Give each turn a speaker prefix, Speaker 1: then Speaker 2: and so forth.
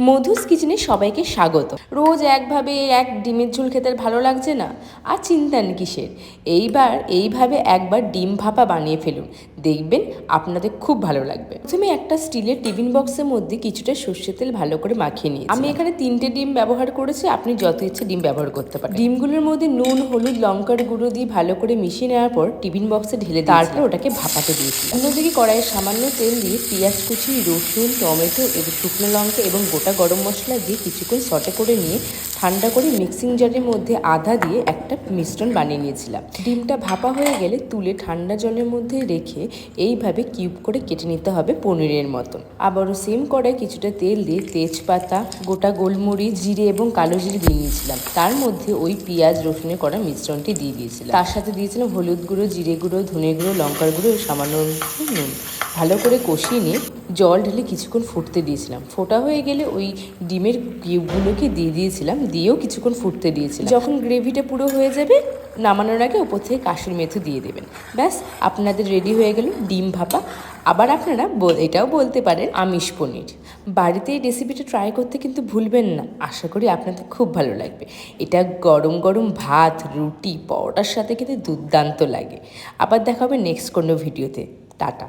Speaker 1: মধুস কিচেনে সবাইকে স্বাগত। রোজ একভাবে এক ডিমের ঝোল খেতে ভালো লাগছে না, আর চিন্তা নেই কিসের। এইভাবে একবার ডিম ভাপা বানিয়ে ফেলুন, দেখবেন আপনাদের খুব ভালো লাগবে। প্রথমে একটা স্টিলের টিফিন বক্সের মধ্যে কিছুটা সর্ষের তেল ভালো করে মাখিয়ে নিয়েছি। আমি এখানে 3টে ডিম ব্যবহার করেছি, আপনি যত ইচ্ছে ডিম ব্যবহার করতে পারেন। ডিমগুলোর মধ্যে নুন, হলুদ, লঙ্কার গুঁড়ো দিয়ে ভালো করে মিশিয়ে নেওয়ার পর টিফিন বক্সে ঢেলে তারপর ওটাকে ভাপাতে দিয়েছি। অন্যদিকে কড়াইয়ে সামান্য তেল দিয়ে পেঁয়াজ কুচি, রসুন, টমেটো এবং শুকনো লঙ্কা এবং গোটা গরম মশলা দিয়ে কিছুক্ষণ সটে করে নিয়ে ঠান্ডা করে মিক্সিং জারের মধ্যে আদা দিয়ে একটা মিশ্রণ বানিয়ে নিয়েছিলাম। ডিমটা ভাপা হয়ে গেলে তুলে ঠান্ডা জলের মধ্যে রেখে এইভাবে কিউব করে কেটে নিতে হবে পনিরের মতন। আবারও সেম কড়াই কিছুটা তেল দিয়ে তেজপাতা, গোটা গোলমরিচ, জিরে এবং কালো জিরে দিয়ে নিয়েছিলাম। তার মধ্যে ওই পেঁয়াজ রসুনের করা মিশ্রণটি দিয়ে দিয়েছিলাম। তার সাথে দিয়েছিলাম হলুদ গুঁড়ো, জিরে গুঁড়ো, ধনে গুঁড়ো, লঙ্কার গুঁড়ো ও সামান্য নুন। ভালো করে কষিয়ে নিয়ে জল ঢেলে কিছুক্ষণ ফুটতে দিয়েছিলাম। ফোটা হয়ে গেলে ওই ডিমের কিউবগুলোকে দিয়ে দিয়েছিলাম, দিয়েও কিছুক্ষণ ফুটতে দিয়েছিলাম। যখন গ্রেভিটা পুরো হয়ে যাবে, নামানোর আগে ওপর থেকে কাসুরি মেথি দিয়ে দেবেন। ব্যাস, আপনাদের রেডি হয়ে গেল ডিম ভাপা। আবার আপনারা এটাও বলতে পারেন আমিষ পনির। বাড়িতে এই রেসিপিটা ট্রাই করতে কিন্তু ভুলবেন না, আশা করি আপনাদের খুব ভালো লাগবে। এটা গরম গরম ভাত, রুটি, পরোটার সাথে কিন্তু দুর্দান্ত লাগে। আবার দেখা হবে নেক্সট কোনো ভিডিওতে। টাটা।